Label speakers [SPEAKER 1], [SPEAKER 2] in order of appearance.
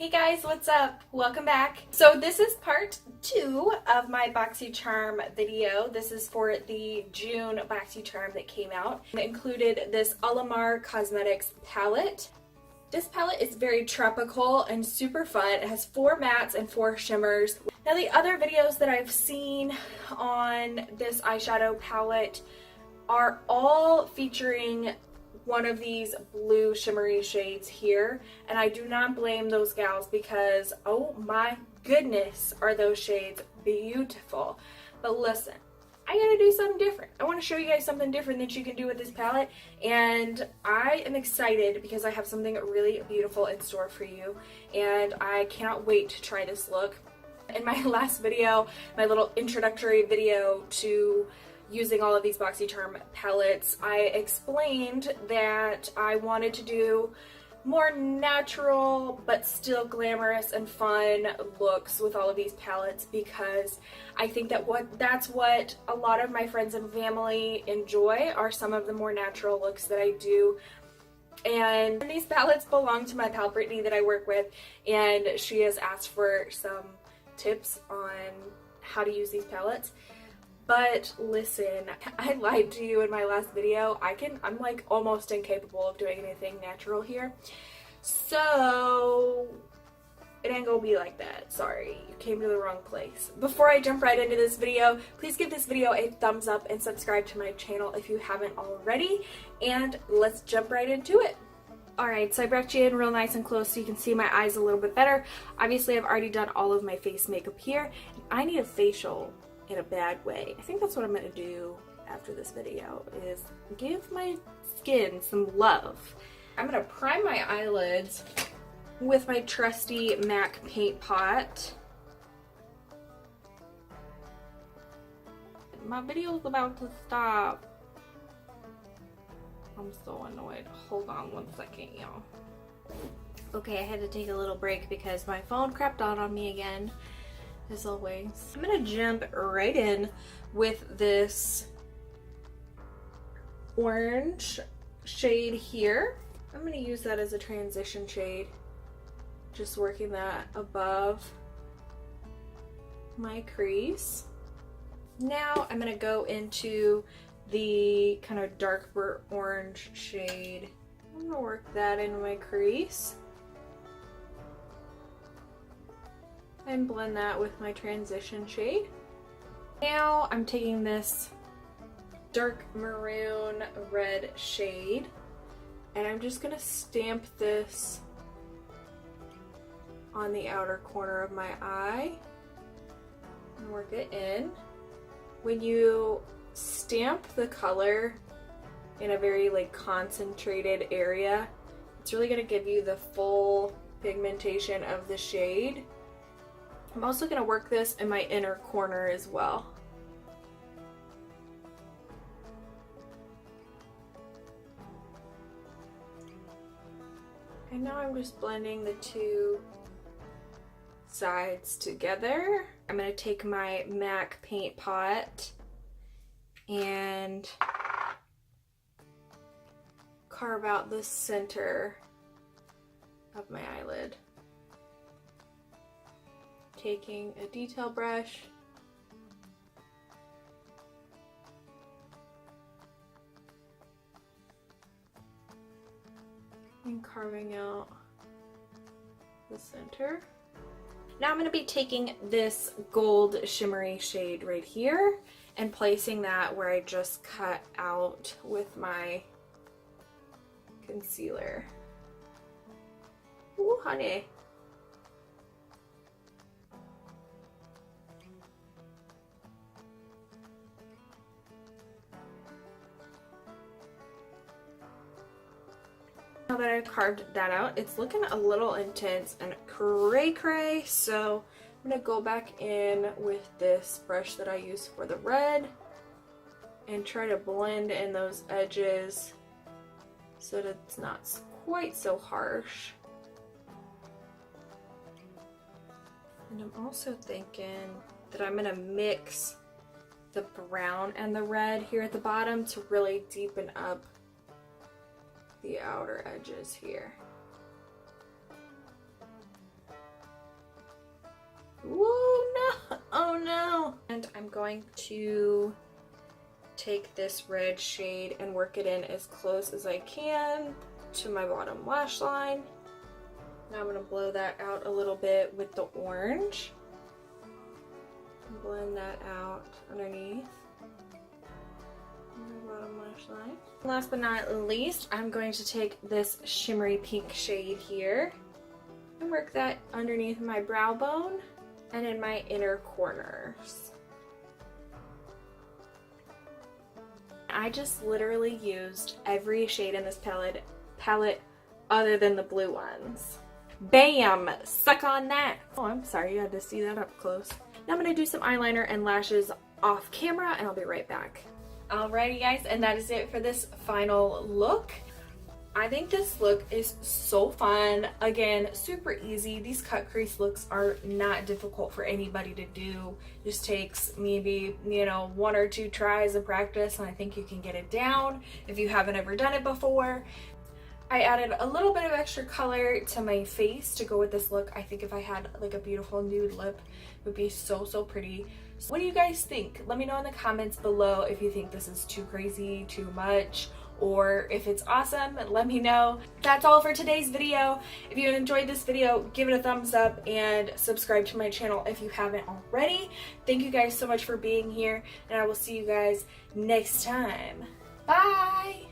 [SPEAKER 1] Hey guys, what's up? Welcome back. So this is part 2 of my Boxycharm video. This is for the June Boxycharm that came out. It included this Alamar Cosmetics palette. This palette is very tropical and super fun. It has 4 mattes and 4 shimmers. Now the other videos that I've seen on this eyeshadow palette are all featuring one of these blue shimmery shades here, and I do not blame those gals because oh my goodness are those shades beautiful. But listen, I gotta do something different. I want to show you guys something different that you can do with this palette, and I am excited because I have something really beautiful in store for you, and I cannot wait to try this look. In my last video, my little introductory video to using all of these Boxycharm palettes, I explained that I wanted to do more natural but still glamorous and fun looks with all of these palettes because I think that that's what a lot of my friends and family enjoy, are some of the more natural looks that I do. And these palettes belong to my pal Brittany that I work with, and she has asked for some tips on how to use these palettes. But listen, I lied to you in my last video. I'm like almost incapable of doing anything natural here. So it ain't gonna be like that. Sorry, you came to the wrong place. Before I jump right into this video, please give this video a thumbs up and subscribe to my channel if you haven't already. And let's jump right into it. Alright, so I brought you in real nice and close so you can see my eyes a little bit better. Obviously, I've already done all of my face makeup here. I need a facial in a bad way. I think that's what I'm going to do after this video, is give my skin some love. I'm going to prime my eyelids with my trusty MAC paint pot. My video's about to stop. I'm so annoyed. Hold on one second, y'all. Okay, I had to take a little break because my phone crapped out on me again, as always. I'm gonna jump right in with this orange shade here. I'm gonna use that as a transition shade, just working that above my crease. Now I'm gonna go into the kind of dark burnt orange shade. I'm gonna work that in my crease and blend that with my transition shade. Now I'm taking this dark maroon red shade and I'm just gonna stamp this on the outer corner of my eye and work it in. When you stamp the color in a very like concentrated area, it's really gonna give you the full pigmentation of the shade. I'm also going to work this in my inner corner as well. And now I'm just blending the two sides together. I'm going to take my MAC paint pot and carve out the center of my eyelid. Taking a detail brush and carving out the center. Now I'm going to be taking this gold shimmery shade right here and placing that where I just cut out with my concealer. Ooh, honey. Now that I've carved that out, it's looking a little intense and cray-cray, so I'm going to go back in with this brush that I use for the red and try to blend in those edges so that it's not quite so harsh. And I'm also thinking that I'm going to mix the brown and the red here at the bottom to really deepen up the outer edges here. And I'm going to take this red shade and work it in as close as I can to my bottom lash line. Now I'm going to blow that out a little bit with the orange. Blend that out underneath my bottom lash line. Last but not least, I'm going to take this shimmery pink shade here and work that underneath my brow bone and in my inner corners. I just literally used every shade in this palette other than the blue ones. Bam! Suck on that! Oh, I'm sorry, you had to see that up close. Now I'm going to do some eyeliner and lashes off camera and I'll be right back. Alrighty guys, and that is it for this final look. I think this look is so fun. Again, super easy. These cut crease looks are not difficult for anybody to do. Just takes maybe, you know, 1 or 2 tries of practice and I think you can get it down if you haven't ever done it before. I added a little bit of extra color to my face to go with this look. I think if I had like a beautiful nude lip, it would be so pretty. So what do you guys think? Let me know in the comments below if you think this is too crazy, too much, or if it's awesome. Let me know. That's all for today's video. If you enjoyed this video, give it a thumbs up and subscribe to my channel if you haven't already. Thank you guys so much for being here, and I will see you guys next time. Bye!